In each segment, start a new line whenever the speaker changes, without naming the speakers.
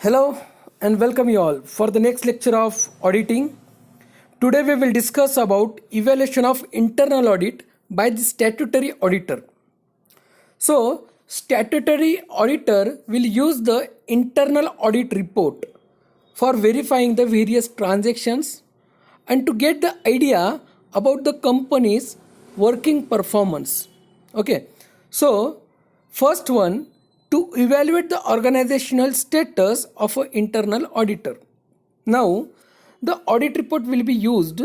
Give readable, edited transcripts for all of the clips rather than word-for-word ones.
Hello and welcome you all for the next lecture of auditing. Today we will discuss about evaluation of internal audit by the statutory auditor. So, statutory auditor will use the internal audit report for verifying the various transactions and to get the idea about the company's working performance. Okay, so first one, to evaluate the organizational status of an internal auditor. Now, the audit report will be used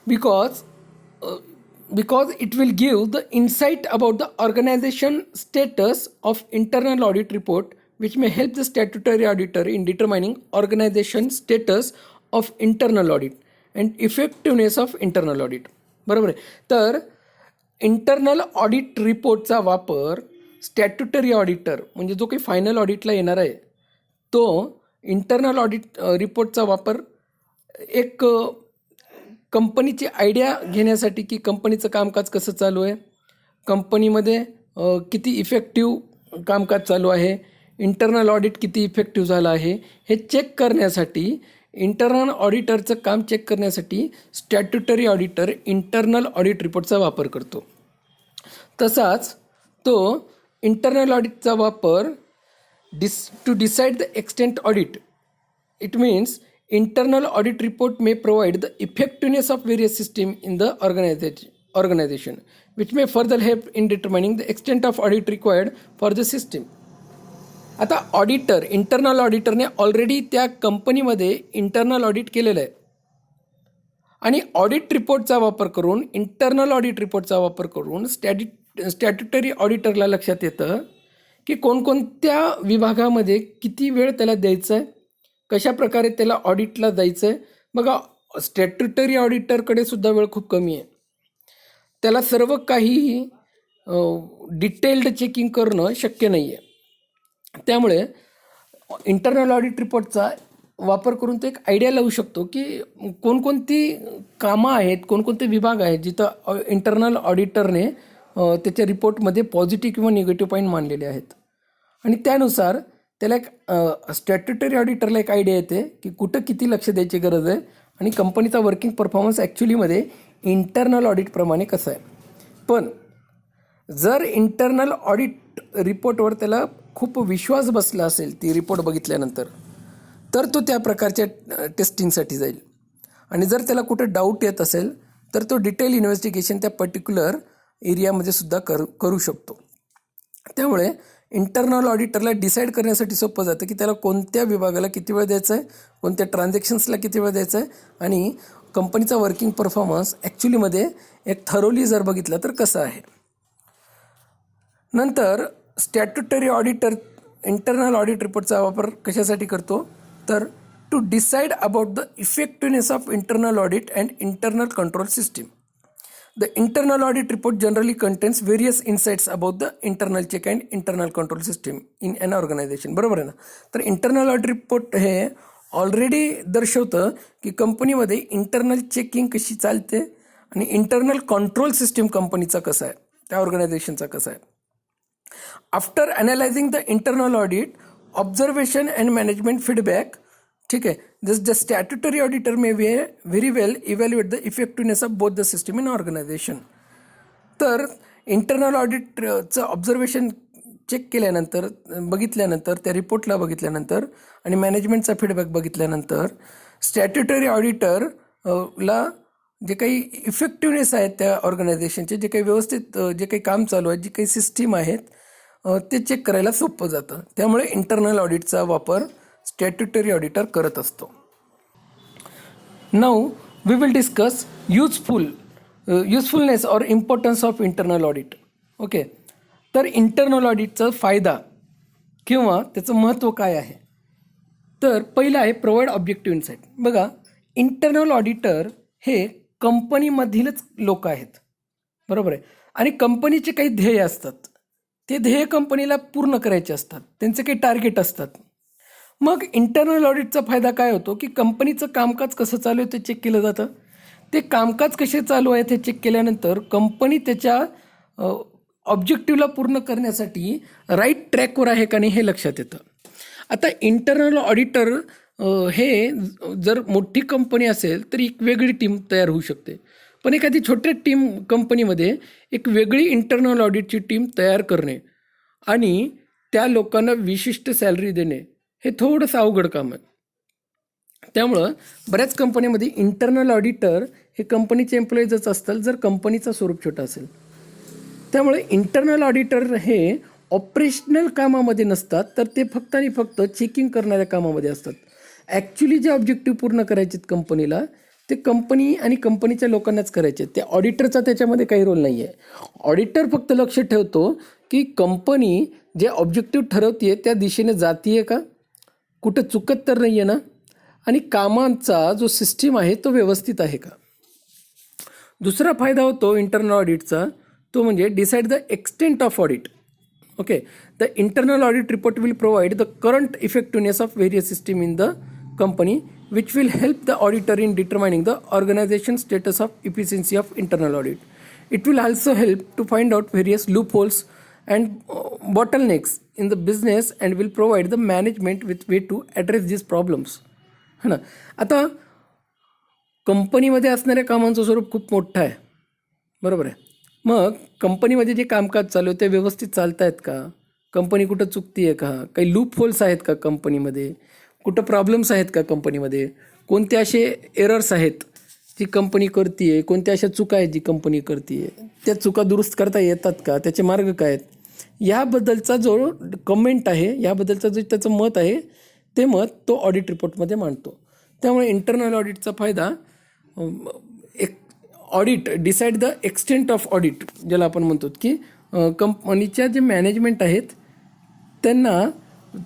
because because it will give the insight about the organization status of internal audit report, which may help the statutory auditor in determining organization status of internal audit and effectiveness of internal audit. बरोबर आहे. तर internal audit रिपोर्टचा वापर statutory auditor म्हणजे जो काही final ऑडिटला येणार आहे तो इंटरनल ऑडिट रिपोर्टचा वापर एक कंपनीची आयडिया घेण्यासाठी की कंपनीचं कामकाज कसं चालू आहे, कंपनीमध्ये किती इफेक्टिव्ह कामकाज चालू आहे, इंटरनल ऑडिट किती इफेक्टिव्ह झालं आहे हे चेक करण्यासाठी इंटरनल ऑडिटरचं काम चेक करण्यासाठी स्टॅट्युटरी ऑडिटर इंटरनल ऑडिट रिपोर्टचा वापर करतो. तसाच तो इंटरनल ऑडिटचा वापर to decide the extent audit. It means internal audit report may provide the effectiveness of various systems in the organization, which may further help in determining the extent of audit required for the system. आता auditor internal ऑडिटरने already त्या कंपनीमध्ये internal audit केलेलं आहे आणि audit रिपोर्टचा वापर करून internal audit रिपोर्टचा वापर करून स्टॅट्युटरी ऑडिटरला लक्षात येतं की कोणकोणत्या विभागामध्ये किती वेळ त्याला द्यायचा आहे, कशा प्रकारे त्याला ऑडिटला जायचं आहे. बघा, स्टॅट्युटरी ऑडिटरकडे सुद्धा वेळ खूप कमी आहे. त्याला सर्व काही डिटेल्ड चेकिंग करणं शक्य नाही आहे. त्यामुळे इंटरनल ऑडिट रिपोर्टचा वापर करून ते एक आयडिया लावू शकतो की कोणकोणती कामं आहेत, कोणकोणते विभाग आहेत जिथं इंटरनल ऑडिटरने त्याच्या रिपोर्टमध्ये पॉझिटिव्ह किंवा निगेटिव्ह पॉईंट मानलेले आहेत आणि त्यानुसार त्याला एक स्टॅट्युटरी ऑडिटरला एक आयडिया येते की कुठं किती लक्ष द्यायची गरज आहे आणि कंपनीचा वर्किंग परफॉर्मन्स ॲक्च्युलीमध्ये इंटरनल ऑडिटप्रमाणे कसं आहे. पण जर इंटरनल ऑडिट रिपोर्टवर त्याला खूप विश्वास बसला असेल ती रिपोर्ट बघितल्यानंतर तर तो त्या प्रकारच्या टेस्टिंगसाठी जाईल आणि जर त्याला कुठं डाऊट येत असेल तर तो डिटेल इन्व्हेस्टिगेशन त्या पर्टिक्युलर एरियामध्ये सुद्धा करू शकतो. त्यामुळे इंटरनल ऑडिटरला डिसाईड करण्यासाठी सोपं जातं की त्याला कोणत्या विभागाला किती वेळ द्यायचा आहे, कोणत्या ट्रान्झॅक्शन्सला किती वेळ द्यायचा आहे आणि कंपनीचा वर्किंग परफॉर्मन्स ॲक्च्युलीमध्ये एक थरोली जर बघितलं तर कसं आहे. नंतर स्टॅट्युटरी ऑडिटर इंटरनल ऑडिट रिपोर्टचा वापर कशासाठी करतो तर to decide about the effectiveness of internal audit and internal control system. The internal audit report generally contains various insights about the internal check and internal control system in an organization. बरोबर आहे ना. तर internal audit report हे already दर्शवतं की कंपनीमध्ये internal checking कशी चालते आणि इंटरनल कंट्रोल सिस्टीम कंपनीचा कसा आहे, त्या ऑर्गनायझेशनचा कसा आहे. After analysing the internal audit observation and management feedback, ठीक आहे, the statutory auditor may very well evaluate the effectiveness of both the system in organisation. तर इंटरनल ऑडिटचं ऑब्झर्वेशन चेक केल्यानंतर बघितल्यानंतर त्या रिपोर्टला बघितल्यानंतर आणि मॅनेजमेंटचा फीडबॅक बघितल्यानंतर स्टॅट्युटरी ऑडिटरला जे काही इफेक्टिव्हनेस आहेत त्या ऑर्गनायझेशनचे, जे काही व्यवस्थित जे काही काम चालू आहे, जी काही सिस्टीम आहेत ते चेक करायला सोपं जातं. त्यामुळे इंटरनल ऑडिटचा वापर स्टॅट्युटरी ऑडिटर करत असतो. Now we will discuss usefulness or importance of internal audit. Okay, तर इंटरनल ऑडिटचा फायदा किंवा त्याचं महत्त्व काय आहे. तर पहिलं आहे प्रोव्हाइड ऑब्जेक्टिव्ह इन्साईट. बघा, इंटरनल ऑडिटर हे कंपनीमधीलच लोक आहेत, बरोबर आहे, आणि कंपनीचे काही ध्येय असतात. ते ध्येय कंपनीला पूर्ण करायचे असतात, त्यांचे काही टार्गेट असतात. मग इंटरनल ऑडिटचा फायदा काय होतो की कंपनीचं कामकाज कसं चालू आहे ते चेक केलं जातं. ते कामकाज कसे चालू आहे ते चेक केल्यानंतर कंपनी त्याच्या ऑब्जेक्टिव्हला पूर्ण करण्यासाठी राईट ट्रॅकवर आहे का नाही हे लक्षात येतं. आता इंटरनल ऑडिटर हे जर मोठी कंपनी असेल तर एक वेगळी टीम तयार होऊ शकते. पण एखादी छोट्या कंपनीमध्ये एक वेगळी इंटरनल ऑडिटची टीम तयार करणे आणि त्या लोकांना विशिष्ट सॅलरी देणे हे थोडंसं अवघड काम आहे. त्यामुळं बऱ्याच कंपनीमध्ये इंटरनल ऑडिटर हे कंपनीचे एम्प्लॉईजच असतात जर कंपनीचं स्वरूप छोटं असेल. त्यामुळे इंटरनल ऑडिटर हे ऑपरेशनल कामामध्ये नसतात, तर ते फक्त आणि फक्त चेकिंग करणाऱ्या कामामध्ये असतात. ॲक्च्युली जे ऑब्जेक्टिव्ह पूर्ण करायचे आहेत कंपनीला ते कंपनी आणि कंपनीच्या लोकांनाच करायचे. ते ऑडिटरचा त्याच्यामध्ये काही रोल नाही आहे. ऑडिटर फक्त लक्ष ठेवतो की कंपनी जे ऑब्जेक्टिव्ह ठरवते त्या दिशेने जातीये का, कुठं चुकत तर नाही आहे ना, आणि कामांचा जो सिस्टीम आहे तो व्यवस्थित आहे का. दुसरा फायदा होतो इंटरनल ऑडिटचा, तो म्हणजे decide the extent of audit. Okay, the internal audit report will provide the current effectiveness of various system in the company which will help the auditor in determining the organization status of efficiency of internal audit. It will also help to find out various loopholes and bottlenecks in the business and will provide the management with way to address these problems. है ना. आता कंपनीमध्ये असणाऱ्या कामांचं स्वरूप खूप मोठं आहे, बरोबर आहे. मग कंपनीमध्ये जे कामकाज चालू आहे ते व्यवस्थित चालत आहेत का, कंपनी कुठं चुकती आहे का, काही लूप होल्स आहेत का कंपनीमध्ये, कुठं प्रॉब्लेम्स आहेत का कंपनीमध्ये, कोणते असे एरर्स आहेत जी कंपनी करते आहे, कोणत्या अशा चुका आहेत जी कंपनी करते आहे, त्या चुका दुरुस्त करता येतात का, त्याचे मार्ग काय आहेत, याबद्दलचा जो कमेंट आहे, याबद्दलचा जो त्याचं मत आहे ते मत तो ऑडिट रिपोर्टमध्ये मांडतो. त्यामुळे इंटरनल ऑडिटचा फायदा, एक audit decide the extent of audit ज्याला आपण म्हणतो, की कंपनीच्या जे मॅनेजमेंट आहेत त्यांना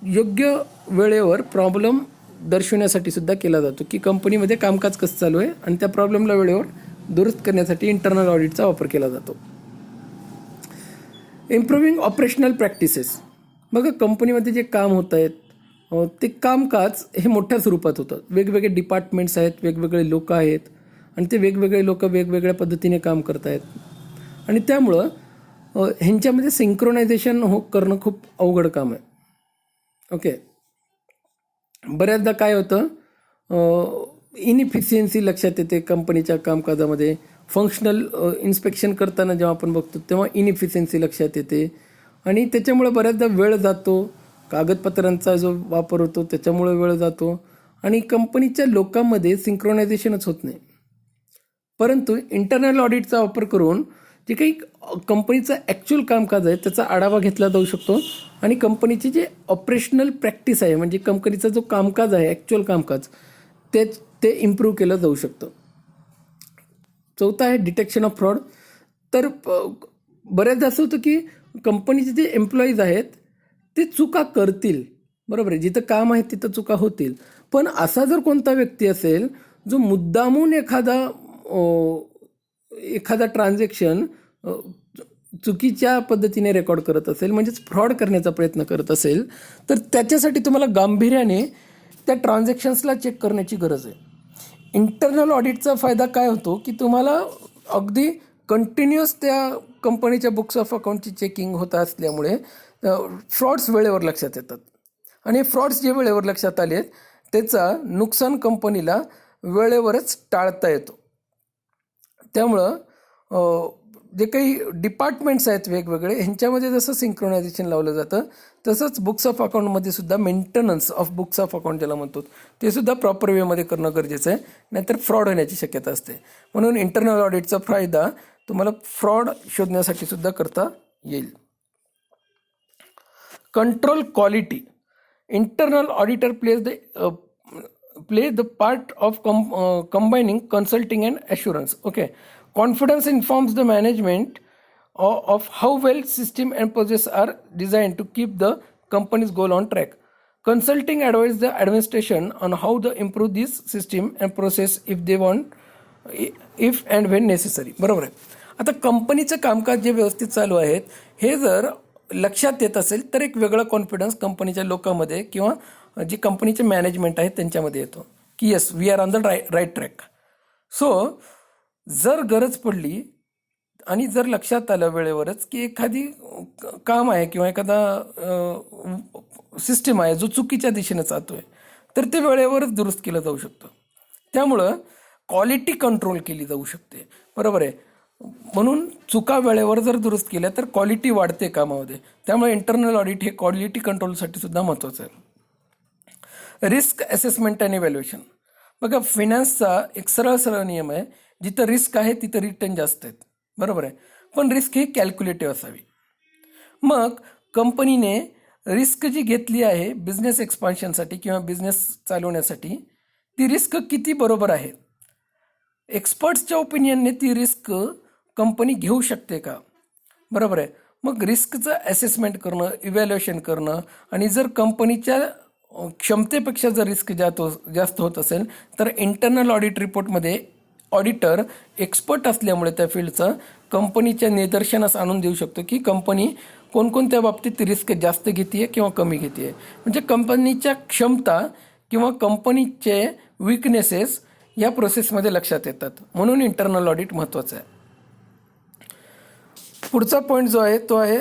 योग्य वेळेवर प्रॉब्लेम दर्शवण्यासाठी सुद्धा केला जातो, की कंपनीमध्ये कामकाज कसं चालू आहे आणि त्या प्रॉब्लेमला वेळेवर दुरुस्त करण्यासाठी इंटरनल ऑडिटचा वापर केला जातो. Improving operational practices. बघा कंपनीमध्ये जे काम होत आहेत ते कामकाज हे मोठ्या स्वरूपात होतं. वेगवेगळे डिपार्टमेंट्स आहेत, वेगवेगळे लोक आहेत आणि ते वेगवेगळे लोक वेगवेगळ्या पद्धतीने काम करत आहेत आणि त्यामुळं ह्यांच्यामध्ये सिंक्रोनायझेशन करणं खूप अवघड काम आहे. ओके, बऱ्याचदा काय होतं, इनइफिशियन्सी लक्षात येते कंपनीच्या कामकाजामध्ये. फंक्शनल इन्स्पेक्शन करताना जेव्हा आपण बघतो तेव्हा इनइफिशियन्सी लक्षात येते आणि त्याच्यामुळे बऱ्याचदा वेळ जातो, कागदपत्रांचा जो वापर होतो त्याच्यामुळे वेळ जातो आणि कंपनीच्या लोकांमध्ये सिंक्रोनायझेशनच होत नाही. परंतु इंटरनल ऑडिटचा वापर करून जे काही कंपनीचं ॲक्च्युअल कामकाज आहे त्याचा आढावा घेतला जाऊ शकतो आणि कंपनीची जे ऑपरेशनल प्रॅक्टिस आहे, म्हणजे कंपनीचा जो कामकाज आहे ॲक्च्युअल कामकाज, ते इम्प्रूव्ह केलं जाऊ शकतं. चौथा आहे डिटेक्शन ऑफ फ्रॉड. तर बऱ्याचदा असं होतं की कंपनीचे जे एम्प्लॉईज आहेत ते चुका करतील, बरोबर आहे, जिथं काम आहे तिथं चुका होतील. पण असा जर कोणता व्यक्ती असेल जो मुद्दामून एखादा ट्रान्झॅक्शन चुकीच्या पद्धतीने रेकॉर्ड करत असेल, म्हणजेच फ्रॉड करण्याचा प्रयत्न करत असेल, तर त्याच्यासाठी तुम्हाला गांभीर्याने त्या ट्रान्झॅक्शन्सला चेक करण्याची गरज आहे. इंटरनल ऑडिटचा फायदा काय होतो की तुम्हाला अगदी कंटिन्युअस त्या कंपनीच्या बुक्स ऑफ अकाउंटची चेकिंग होत असल्यामुळे फ्रॉड्स वेळेवर लक्षात येतात आणि फ्रॉड्स जे वेळेवर लक्षात आले त्याचा नुकसान कंपनीला वेळेवरच टाळता येतो. त्यामुळं जे काही डिपार्टमेंट्स आहेत वेगवेगळे ह्यांच्यामध्ये जसं सिंक्रोनायझेशन लावलं जातं तसंच बुक्स ऑफ अकाउंटमध्ये सुद्धा maintenance of books of account ज्याला म्हणतो ते सुद्धा प्रॉपर वेमध्ये करणं गरजेचं आहे, नाहीतर फ्रॉड होण्याची शक्यता असते. म्हणून इंटरनल ऑडिटचा फायदा तुम्हाला फ्रॉड शोधण्यासाठी सुद्धा करता येईल. Control quality. Internal auditor play the part of combining consulting and assurance. Okay, confidence informs the management of how well system and process are designed to keep the company's goal on track. Consulting advises the administration on how to improve this system and process if and when necessary. बरोबर आहे. आता कंपनीचं कामकाज जे व्यवस्थित चालू आहेत हे जर लक्षात येत असेल तर एक वेगळा कॉन्फिडन्स कंपनीच्या लोकांमध्ये किंवा जी कंपनीचे मॅनेजमेंट आहे त्यांच्यामध्ये येतो की yes we are on the right track. So जर गरज पडली आणि जर लक्षात आलं वेळेवरच की एखादी काम आहे किंवा एखादा सिस्टम आहे जो चुकीच्या दिशेने चालतोय, तर ते वेळेवरच दुरुस्त केलं जाऊ शकतं. त्यामुळं क्वालिटी कंट्रोल केली जाऊ शकते, बरोबर आहे. म्हणून चुका वेळेवर जर दुरुस्त केल्या तर क्वालिटी वाढते कामामध्ये. त्यामुळे इंटरनल ऑडिट हे क्वालिटी कंट्रोलसाठी सुद्धा महत्त्वाचं आहे. रिस्क असेसमेंट आणि इव्हॅल्युएशन. बघा, फिनान्सचा एक सरळ सरळ नियम आहे, जिथं रिस्क आहे तिथं रिटर्न जास्त आहेत, बरोबर आहे. पण रिस्क ही कॅल्क्युलेटिव्ह असावी. मग कंपनीने रिस्क जी घेतली आहे बिझनेस एक्सपान्शनसाठी किंवा बिझनेस चालवण्यासाठी, ती रिस्क किती बरोबर आहे, एक्सपर्ट्सच्या ओपिनियनने ती रिस्क कंपनी घेऊ शकते का, बरोबर आहे. मग रिस्कचं असेसमेंट करणं, इव्हॅल्युएशन करणं, आणि जर कंपनीच्या क्षमतेपेक्षा जर रिस्क जास्त होत असेल तर इंटरनल ऑडिट रिपोर्टमध्ये ऑडिटर एक्सपर्ट असल्यामुळे त्या फील्डचा कंपनीच्या निदर्शनास आणून देऊ शकतो की कंपनी कोणकोणत्या बाबतीत रिस्क जास्त घेते किंवा कमी घेते. म्हणजे कंपनीच्या क्षमता किंवा कंपनीचे विकनेसेस या प्रोसेसमध्ये लक्षात येतात. म्हणून इंटरनल ऑडिट महत्त्वाचं आहे. पुढचा पॉईंट जो आहे तो आहे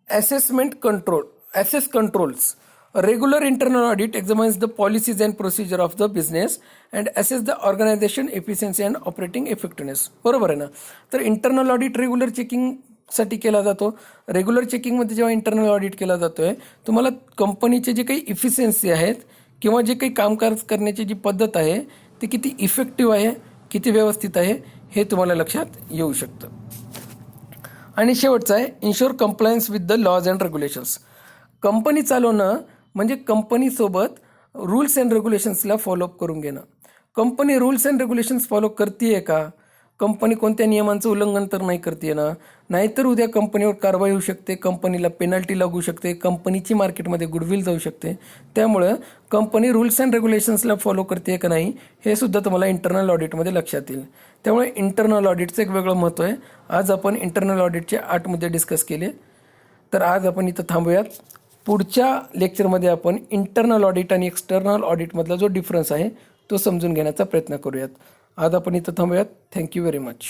assessment control. Access controls. Regular internal audit examines the policies and procedure of the business and assess the organisation efficiency and operating effectiveness. बरोबर आहे ना. तर इंटरनल ऑडिट रेग्युलर चेकिंगसाठी केला जातो. रेग्युलर चेकिंगमध्ये जेव्हा इंटरनल ऑडिट केला जातो आहे, तुम्हाला कंपनीचे जे काही इफिशियन्सी आहेत किंवा जे काही कामकाज करण्याची जी पद्धत आहे ती किती इफेक्टिव्ह आहे, किती व्यवस्थित आहे, हे तुम्हाला लक्षात येऊ शकतं. आणि शेवटचं आहे ensure compliance with the laws and regulations. Company चालवणं म्हणजे कंपनीसोबत रूल्स अँड रेग्युलेशन्सला फॉलोअप करून घेणं. Company rules and regulations follow करते का, कंपनी कोणत्या नियमांचं उल्लंघन तर नाही करते ना, नाहीतर उद्या कंपनीवर कारवाई होऊ शकते, कंपनीला पेनल्टी लागू शकते, कंपनीची मार्केटमध्ये गुडविल जाऊ शकते. त्यामुळं कंपनी रूल्स अँड रेग्युलेशन्सला फॉलो करते का नाही हे सुद्धा तुम्हाला इंटरनल ऑडिटमध्ये लक्षात येईल. त्यामुळे इंटरनल ऑडिटचं एक वेगळं महत्त्व आहे. आज आपण इंटरनल ऑडिटचे 8 मुद्दे डिस्कस केले. तर आज आपण इथं थांबूयात. पुढच्या लेक्चरमध्ये आपण इंटरनल ऑडिट आणि एक्सटर्नल ऑडिटमधला जो डिफरन्स आहे तो समजून घेण्याचा प्रयत्न करूयात. आज आपण इथं थांबूयात. Thank you very much.